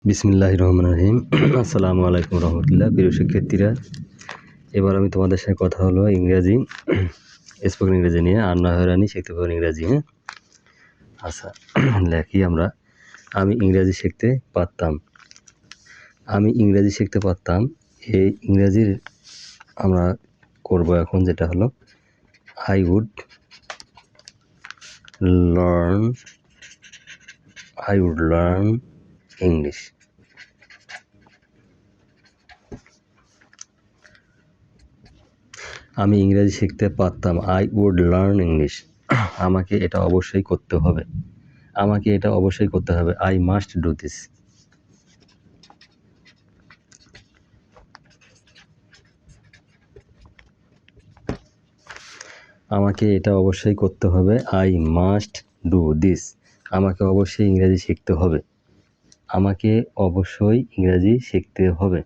বিসমিল্লাহির রহমানির রহিম। আসসালামু আলাইকুম রহমতুল্লাহ। প্রিয় শিক্ষার্থীরা, এবার আমি তোমাদের সাথে কথা হলো ইংরেজি, স্পোকেন ইংরেজি নিয়ে। আর না হয়রানি শিখতে পারেন ইংরেজি। হ্যাঁ, আচ্ছা, লেখি আমরা। আমি ইংরেজি শিখতে পারতাম। আমি ইংরেজি শিখতে পারতাম। এই ইংরেজির আমরা করব এখন, যেটা হলো আই উড লার্ন ইংলিশ। আমি ইংরেজি শিখতে পারতাম। I would learn English. আমাকে এটা অবশ্যই করতে হবে। আমাকে এটা অবশ্যই করতে হবে। I must do this. আমাকে এটা অবশ্যই করতে হবে। I must do this. আমাকে অবশ্যই ইংরেজি শিখতে হবে। আমাকে অবশ্যই ইংরেজি শিখতে হবে।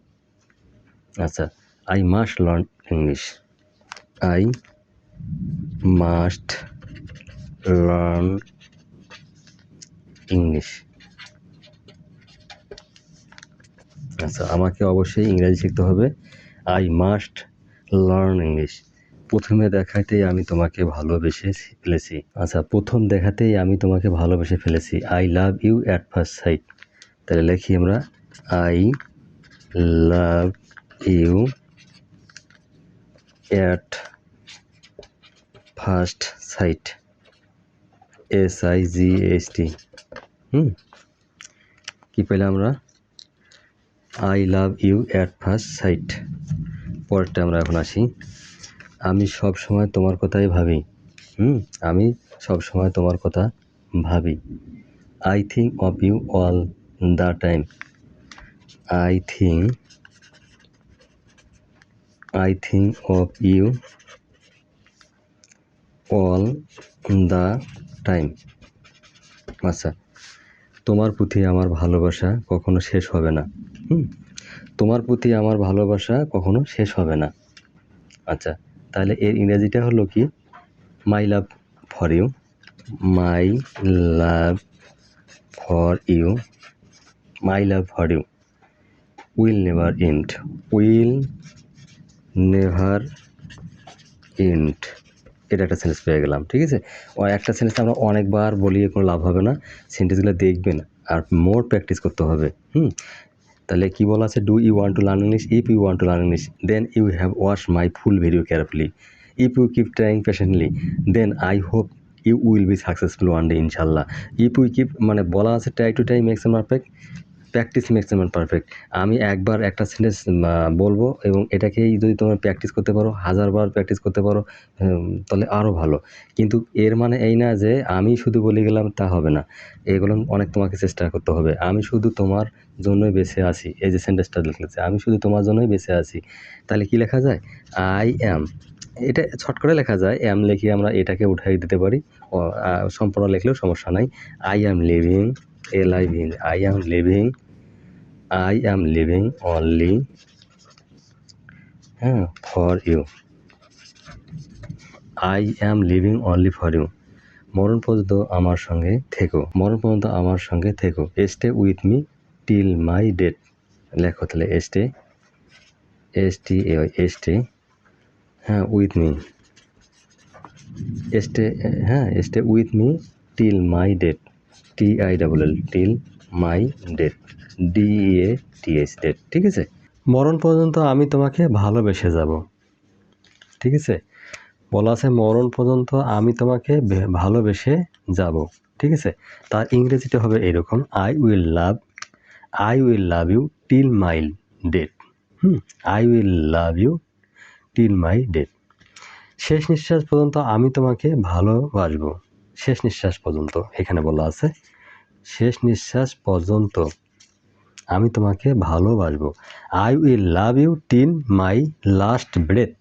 আচ্ছা, I must learn English. I must learn English. আচ্ছা, আমাকে অবশ্যই ইংরেজি শিখতে হবে। I must learn English. প্রথমে দেখাতেই আমি তোমাকে ভালোবেসে ফেলেছি। আচ্ছা, প্রথম দেখাতেই আমি তোমাকে ভালোবেসে ফেলেছি। I love you at first sight. তাহলে লিখি আমরা, I love you at first sight. SIGHT। কি পেলাম আমরা? I love you at first sight. পরেরটা আমরা এখন আসি। আমি সব সময় তোমার কথাই ভাবি। আমি সব সময় তোমার কথা ভাবি। I think of you all the time. I think of you all the time. আচ্ছা, তোমার প্রতি আমার ভালোবাসা কখনো শেষ হবে না। তোমার প্রতি আমার ভালোবাসা কখনো শেষ হবে না। আচ্ছা, তাহলে এর ইংরেজিটা হলো কি? My love for you. My love for you. My love for you will never end. Will never end. এটা একটা সেন্টেন্স পেয়ে গেলাম। ঠিক আছে, একটা সেন্টেন্স আমরা অনেকবার বলি, কোনো লাভ হবে না। সেন্টেন্সগুলো দেখবেন আর মোর প্র্যাকটিস করতে হবে। তাহলে কি বলা আছে? Do you want to learn English? If you want to learn English, then you have watch my full video carefully. If you keep trying patiently, then I hope you will be successful one day ইনশাল্লাহ। If you keep, মানে বলা আছে try to try makes a perfect, practice makes a man perfect. আমি একবার একটা sentence বলবো এবং এটাকেই যদি তোমরা প্র্যাকটিস করতে পারো, 1000 বার প্র্যাকটিস করতে পারো, তাহলে আরও ভালো। কিন্তু এর মানে এই না যে আমি শুধু বলে গেলাম, তা হবে না। এগুলো অনেক তোমাকে চেষ্টা করতে হবে। আমি শুধু তোমার জন্যই বেঁচে আছি। এই যে সেন্টেন্সটা লিখেছে, আমি শুধু তোমার জন্যই বেঁচে আছি। তাহলে কি লেখা যায়? I am. এটা ছট করে লেখা যায়। অ্যাম লিখে আমরা এটাকে উঠাই দিতে পারি। সম্পূর্ণ লিখলেও সমস্যা নাই। I am living, LIVING। I am living. I am living only for you. I am living only for you. মরণ পর্যন্ত আমার সঙ্গে থেকো। মরণ পর্যন্ত আমার সঙ্গে থেকো। Stay with me till my death. লেখো তাহলে stay with me. Stay with me till my death. TILL till my death. DEATH death. ঠিক আছে, মরণ পর্যন্ত আমি তোমাকে ভালোবেসে যাব। ঠিক আছে, বলা আছে মরণ পর্যন্ত আমি তোমাকে ভালোবেসে যাব। ঠিক আছে, তার ইংরেজিটা হবে এরকম, I will love you till my death. I will love you till my death. শেষ নিঃশ্বাস পর্যন্ত আমি তোমাকে ভালোবাসবো। শেষ নিঃশ্বাস পর্যন্ত এখানে বলা আছে, শেষ নিঃশ্বাস পর্যন্ত আমি তোমাকে ভালোবাসবো। I will love you till my last breath.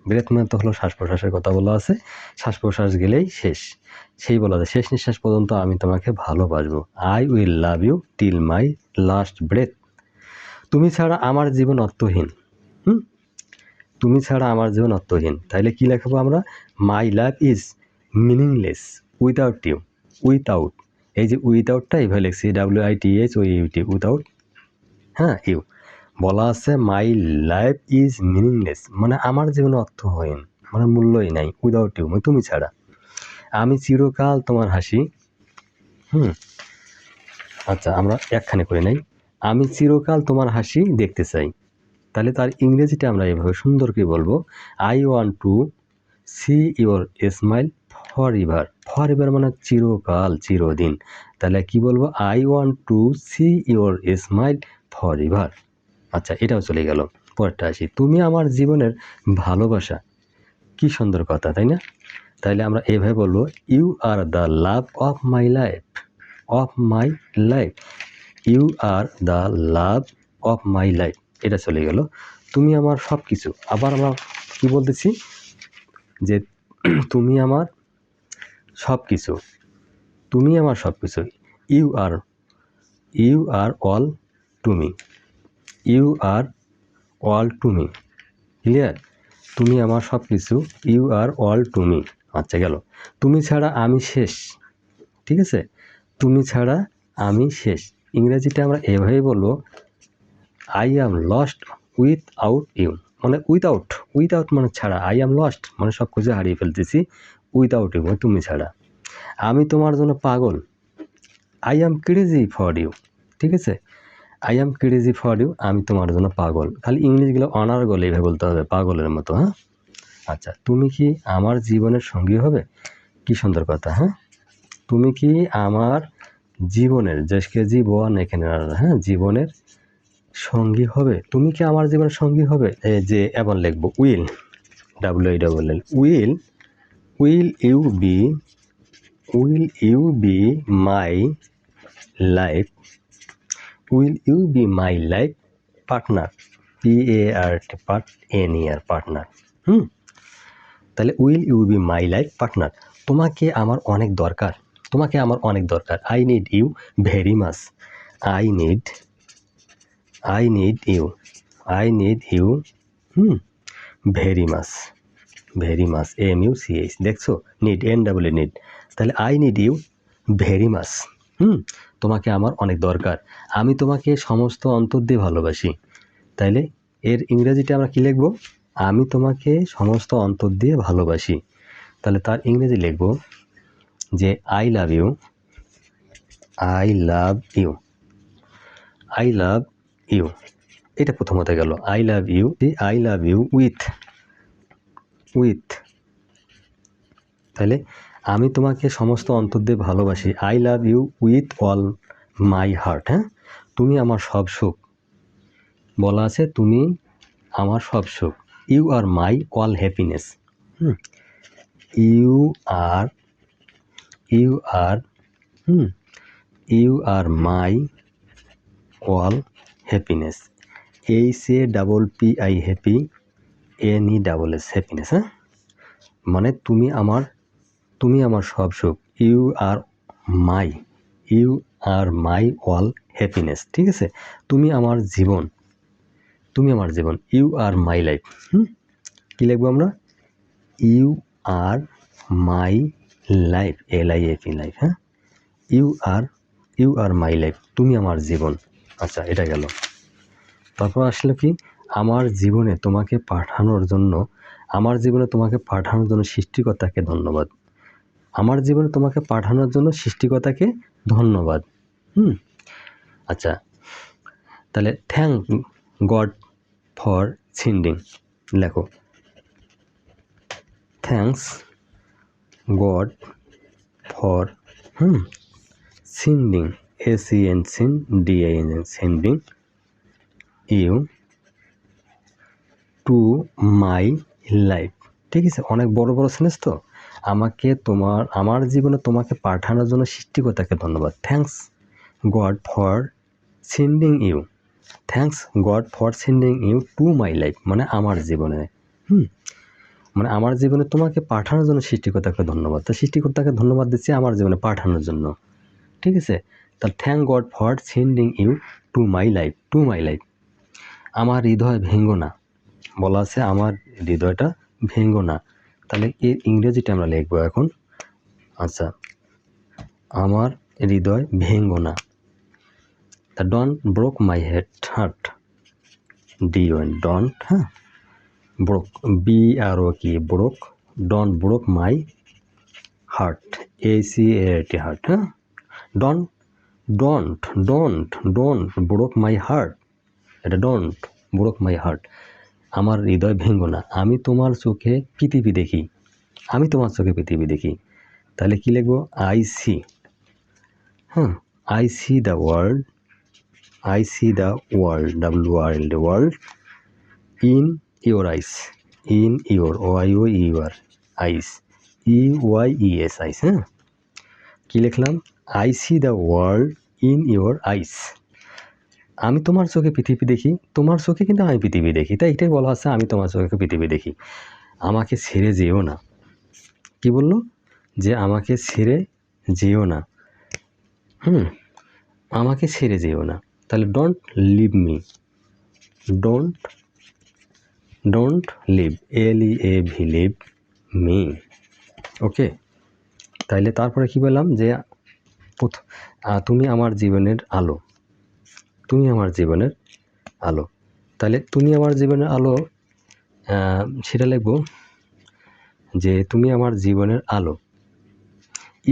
Breath মানে তো হলো শ্বাস প্রশ্বাসের কথা বলা আছে। শ্বাস প্রশ্বাস গেলেই শেষ, সেই বলা আছে শেষ নিঃশ্বাস পর্যন্ত আমি তোমাকে ভালোবাসবো। I will love you till my last breath. তুমি ছাড়া আমার জীবন অর্থহীন। তুমি ছাড়া আমার জীবন অর্থহীন। তাইলে কি লেখাবো আমরা? My life is meaningless without you. Without, এই যে উইথাউটটা এইভাবে লিখছি, WITHOUT, উইথাউট। হ্যাঁ ইউ। বলা আছে মাই লাইফ ইজ মিনিংলেস, মানে আমার জীবন অর্থহীন, মানে মূল্যই নাই উইদাউট ইউ, মানে তুমি ছাড়া। আমি চিরকাল তোমার হাসি। আচ্ছা আমরা একখানে করে নেই, আমি চিরকাল তোমার হাসি দেখতে চাই। তাহলে তার ইংরেজিটা আমরা এভাবে সুন্দর করে বলবো, I want to see your smile for ever. For ever মানে চিরকাল, চিরদিন। তাহলে কি বলবো, I want to see your smile for ever. আচ্ছা এটাও চলে গেল। পরেরটা আসি, তুমি আমার জীবনের ভালোবাসা। কি সুন্দর কথা, তাই না? তাইলে আমরা এভাবে বলবো, you are the love of my life, of my life, you are the love of my life. এটা চলে গেল। তুমি আমার সব কিছু। আবার আমরা কি বলতেছি, যে তুমি আমার সব কিছু, তুমি আমার সব কিছু। You are all to me, you are all to me. Clear? তুমি আমার সব কিছু, you are all to me. আচ্ছা গেল, তুমি ছাড়া আমি শেষ। ঠিক আছে, তুমি ছাড়া আমি শেষ। ইংরেজিটা আমরা এভাবেই বলবো, I am lost without you, মানে উইথআউট মানে ছাড়া, আই অ্যাম লস্ট মানে সব কিছু হারিয়ে ফেলতেছি, উইথআউট ইউ মানে তুমি ছাড়া। আমি তোমার জন্য পাগল, I am crazy for you. ঠিক আছে, I am crazy for you, আমি তোমার জন্য পাগল। খালি ইংলিশগুলো অনার্গল এইভাবে বলতে হবে, পাগলের মতো। হ্যাঁ আচ্ছা, তুমি কি আমার জীবনের সঙ্গী হবে? কি সুন্দর কথা। হ্যাঁ, তুমি কি আমার জীবনের, দেশকে জীবন এখানে, হ্যাঁ জীবনের সঙ্গী হবে। তুমি কি আমার জীবনের সঙ্গী হবে? এই যে এবার লিখবো will, WILL, will you be my life, will you be my life partner, PARTNER, partner. তাহলে will you be my life partner, তোমাকে আমার অনেক দরকার, তোমাকে আমার অনেক দরকার। I need you very much, I need you very much, MUCH, দেখছো, নিড, NEED, নিড। তাহলে I need you very much, তোমাকে আমার অনেক দরকার। আমি তোমাকে সমস্ত অন্তর দিয়ে ভালোবাসি। তাইলে এর ইংরেজিটা আমরা কি লিখবো, আমি তোমাকে সমস্ত অন্তর দিয়ে ভালোবাসি। তাহলে তার ইংরেজি লিখবো যে I love you, I love you, I love you. এটা প্রথমত গেল, I love you, I love you with, তাহলে আমি তোমাকে সমস্ত অন্তর দিয়ে ভালোবাসি, I love you with all my heart. হ্যাঁ, তুমি আমার সব সুখ। বলা আছে তুমি আমার সব সুখ। You are my all happiness, you are my all happiness, HAPPI happy, NESS happiness. হ্যাঁ, মানে তুমি আমার সব সুখ। You are my all happiness. ঠিক আছে, তুমি আমার জীবন, ইউ আর মাই লাইফ। কি লিখবো আমরা, you are my life, LIFE life. হ্যাঁ, ইউ আর মাই লাইফ, তুমি আমার জীবন। আচ্ছা এটা গেল। তারপর আসলে কি, আমার জীবনে তোমাকে পাঠানোর জন্য সৃষ্টিকর্তাকে ধন্যবাদ। আমার জীবনে তোমাকে পাঠানোর জন্য সৃষ্টিকর্তাকে ধন্যবাদ। আচ্ছা, তাহলে থ্যাংক গড ফর সেন্ডিং, লেখো thanks God for sending, SENDING, sending you to my life. ঠিক আছে, অনেক বড় সেন্টেন্স তো। আমার জীবনে তোমাকে পাঠানোর জন্য সৃষ্টিকর্তাকে ধন্যবাদ। Thanks God for sending you, thanks God for sending you to my life, মানে আমার জীবনে, মানে আমার জীবনে তোমাকে পাঠানোর জন্য সৃষ্টিকর্তাকে ধন্যবাদ। তো সৃষ্টিকর্তাকে ধন্যবাদ দিচ্ছি আমার জীবনে পাঠানোর জন্য। ঠিক আছে, তাহলে thank God for sending you to my life. আমার হৃদয় ভেঙ্গো না, বলা আছে আমার হৃদয়টা ভেঙ্গো না। তাহলে এর ইংরেজিটা আমরা লিখবো এখন। আচ্ছা, আমার হৃদয় ভেঙ্গো না, তা don't broke my heart, D-O-N, don't, হ্যাঁ, broke, BROK, broke, don't broke my heart, HART, heart, হ্যাঁ, don't don't don't don't broke my heart, এটা ডন্ট ব্রোক মাই হার্ট, আমার হৃদয় ভেঙো না, আমি তোমার চোখে পৃথিবী দেখি, আমি তোমার চোখে পৃথিবী দেখি। তাহলে কী লিখবো? আই সি, হ্যাঁ, I see the world, I see the world, WORLD, world in your eyes, in your, OIOUR, eyes, EYES, eyes, হ্যাঁ। কী লিখলাম? I see the world in your eyes, আমি তোমার চোখে পৃথিবী দেখি, তোমার চোখে কিন্তু আমি পৃথিবী দেখি, তাই এটাই বলা হচ্ছে আমি তোমার চোখে পৃথিবী দেখি। আমাকে ছেড়ে যেও না, কি বললো? যে আমাকে ছেড়ে যেও না, আমাকে ছেড়ে যেও না। তাহলে don't leave me, don't leave, LEAV, leave me, okay. তাইলে তারপরে কি বললাম? যে তুমি আমার জীবনের আলো, তুমি আমার জীবনের আলো। তাহলে তুমি আমার জীবনের আলো, সেটা লিখব যে তুমি আমার জীবনের আলো,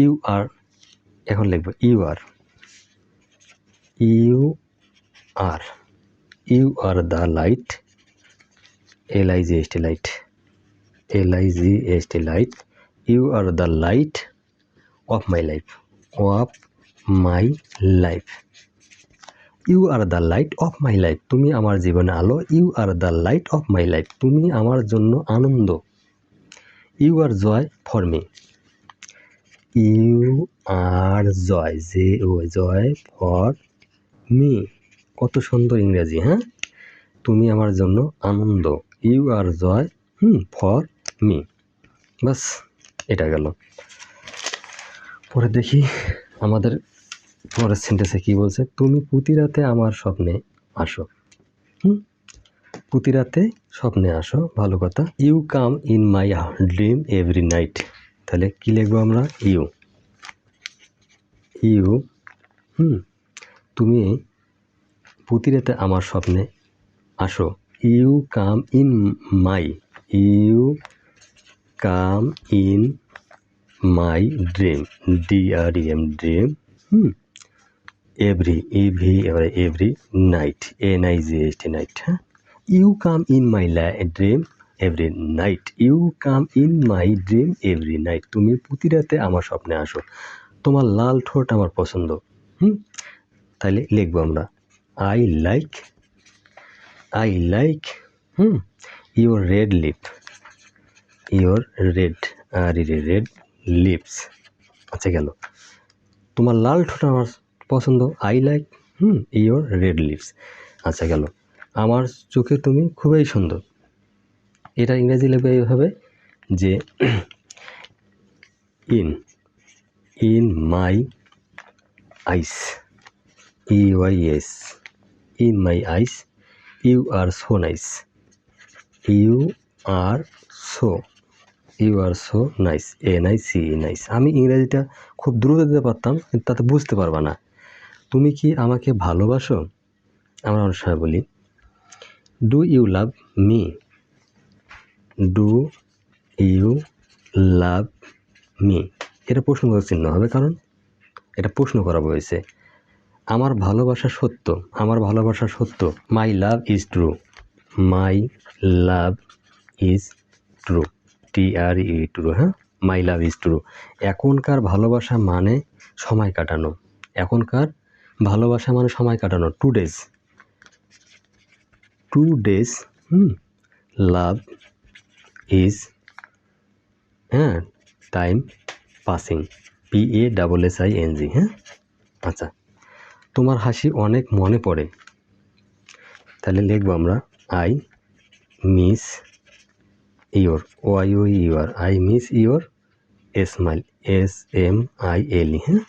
ইউ আর, এখন লিখব you are, you are, you are the light, LIGHT, light, LIGHT, light, you are the light of my life, of my life, you are the light of my life, তুমি আমার জীবনের আলো, you are the light of my life, তুমি আমার জন্য আনন্দ, you are joy for me, you are joy, joy for me, কত সুন্দর ইংরেজি, হ্যাঁ। তুমি আমার জন্য আনন্দ, you are joy for me, বাস এটা গেল। পরে দেখি আমাদের পরের সেন্টেন্সে কী বলছে? তুমি প্রতি রাতে আমার স্বপ্নে আসো, প্রতি রাতে স্বপ্নে আসো, ভালো কথা। You come in my dream every night, তাহলে কী লিখবো আমরা? ইউ, তুমি প্রতি রাতে আমার স্বপ্নে আসো, you come in my, you come in my dream, DREM, dream, every, এবারে এভরি নাইট, NIGHT, নাইট, হ্যাঁ। You come in my dream every night, you come in my dream every night, তুমি প্রতি রাতে আমার স্বপ্নে আসো, তোমার লাল ঠোঁট আমার পছন্দ, তাহলে লিখবো আমরা I like your red lip, your red, red lips, আচ্ছা গেল। তোমার লাল ঠোঁট আমার পছন্দ, I like your red lips, আচ্ছা গেল। আমার চোখে তুমি খুবই সুন্দর, এটা ইংরেজি লিখবে এইভাবে যে in my eyes, EYES, in my eyes, you are so nice, you are so nice, NICE, nice. আমি ইংরেজিটা খুব দ্রুত দিতে পারতাম, কিন্তু তাতে বুঝতে পারবা না। তুমি কি আমাকে ভালোবাসো? আমরা অনেক সময় বলি do you love me, do you love me, এটা প্রশ্নবোধক চিহ্ন হবে, কারণ এটা প্রশ্ন করা হয়েছে। আমার ভালোবাসা সত্য, আমার ভালোবাসা সত্য, my love is true, my love is true, TRE, true, হ্যাঁ, মাই লাভ ইজ ট্রু। এখনকার ভালোবাসা মানে সময় কাটানো, এখনকার ভালোবাসা মানে সময় কাটানো, 2 days, লাভ ইজ, হ্যাঁ, টাইম পাসিং, PASSING, হ্যাঁ। আচ্ছা, তোমার হাসি অনেক মনে পড়ে, তাহলে লিখবো আমরা I miss your, OIOUR, I miss your smile, SMILE, হ্যাঁ।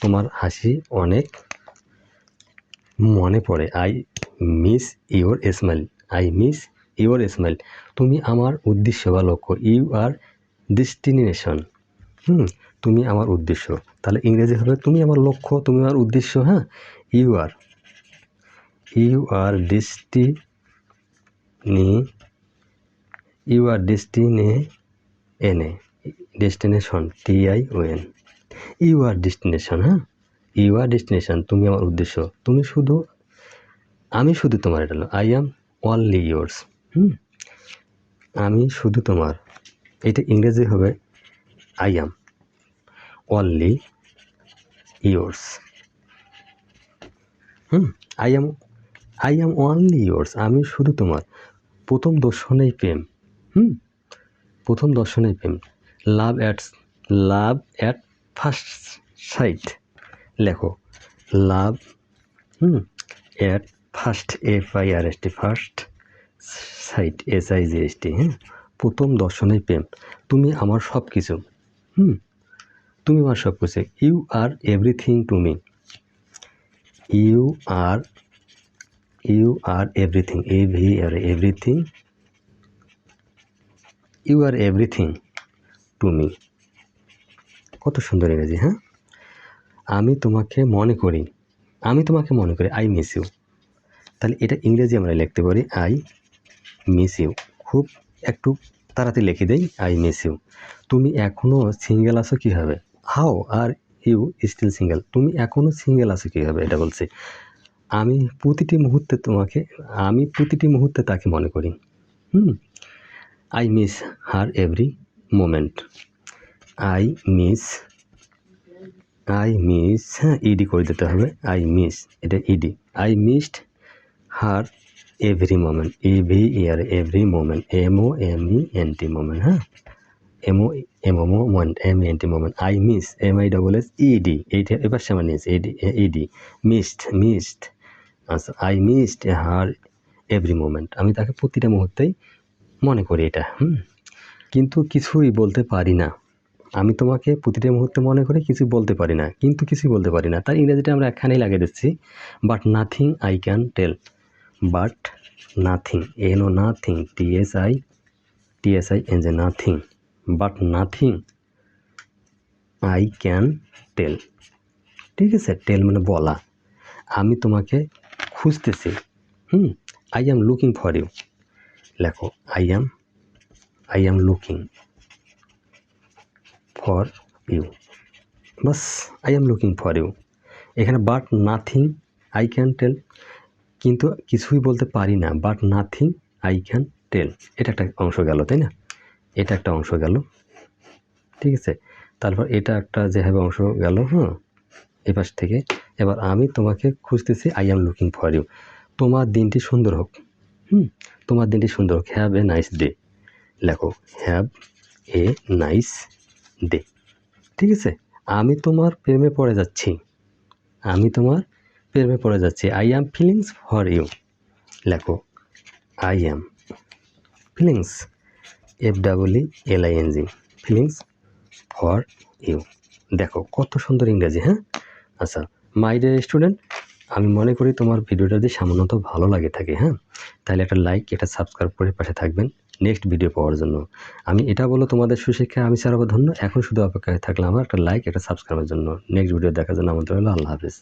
তোমার হাসি অনেক মনে পড়ে, I miss your smile, I miss your smile, তুমি আমার উদ্দেশ্য বা লক্ষ্য, ইউ আর ডেস্টিনেশন, তুমি আমার উদ্দেশ্য, তাহলে ইংরেজি হবে তুমি আমার লক্ষ্য, তুমি আমার উদ্দেশ্য, হ্যাঁ, you are destination TION, you are destination. হ্যাঁ, ইউ আর ডেস্টিনেশন, তুমি আমার উদ্দেশ্য, তুমি শুধু, আমি শুধু তোমার, এটা হলো আই অ্যাম অনলি ইয়োর্স। আমি শুধু তোমার, এটা ইংরেজি হবে I am only yours. I am only yours, আমি শুধু তোমার। প্রথম দর্শনেই প্রেম। প্রথম দর্শনেই প্রেম। লাভ অ্যাট ফার্স্ট সাইট, লেখো love at first FIRST first sight SIGST। প্রথম দর্শনেই প্রেম। তুমি আমার সব কিছু। তুমি আমার সব কিছু। You are everything to me. You are everything, everything. You are everything to me. কত সুন্দর ইংরেজি। হ্যাঁ, আমি তোমাকে মনে করি, আই মিস ইউ। তাহলে এটা ইংরেজি আমরা লিখতে পারি আই মিস ইউ। খুব একটু তাড়াতাড়ি লিখে দেই, আই মিস ইউ। তুমি এখনও সিঙ্গেল আছো কীভাবে? How are you still single, তুমি এখনও সিঙ্গেল আছো কীভাবে, এটা বলছে। আমি প্রতিটি মুহূর্তে তাকে মনে করি। I miss her every moment. I miss, হ্যাঁ ইডি করে দিতে হবে, আই মিস, এটা ইডি। I missed her every moment, every moment, MOMENT moment. হ্যাঁ, MENT moment. I miss, MISSED, এইটা এবার সামনে নিয়েছে ইডি। মিসড, আচ্ছা, I missed her every moment, আমি তাকে প্রতিটা মুহূর্তেই মনে করি। এটা কিন্তু কিছুই বলতে পারি না। আমি তোমাকে প্রতিটা মুহূর্তে মনে করি, কিছুই বলতে পারি না, তার ইংরেজিটা আমরা একখানেই লাগিয়ে দিচ্ছি, but nothing I can tell. But nothing, nothing, TSING, nothing, but nothing I can tell. ঠিক আছে, টেল মানে বলা। আমি তোমাকে খুঁজতেছি। I am looking for you, লেখো I am looking for you, বাস, I am looking for you. এখানে but nothing I can tell, কিন্তু কিছুই বলতে পারি না, but nothing I can tell, এটা একটা অংশ গেল, তাই না? এটা একটা অংশ গেল, ঠিক আছে। তারপর এটা একটা যেভাবে অংশ গেল, এই পাশ থেকে। এবার আমি তোমাকে খুঁজতেছি, I am looking for you. তোমার দিনটি সুন্দর হোক। তোমার দিনটি সুন্দর হোক। হ্যাভ এ নাইস ডে, লেখো হ্যাভ এ নাইস ডে। ঠিক আছে, আমি তোমার প্রেমে পড়ে যাচ্ছি। I am feelings for you, লেখো I am feelings, FEELING, feelings for you. দেখো কত সুন্দর ইংরেজি। হ্যাঁ, আচ্ছা মাই ডিয়ার স্টুডেন্ট, আমি মনে করি তোমার ভিডিওটা যদি সামান্যত ভালো লাগে থাকে, তাহলে একটা লাইক, এটা সাবস্ক্রাইব করে পাশে থাকবেন নেক্সট ভিডিও পাওয়ার জন্য। আমি এটা বলো তোমাদের সুশিক্ষা আমি স্যার ধন্য। এখন শুধু অপেক্ষায় থাকলাম আমার একটা লাইক, এটা সাবস্ক্রাইবের জন্য। নেক্সট ভিডিও দেখার জন্য আমাদের হলো আল্লাহ হাফিজ।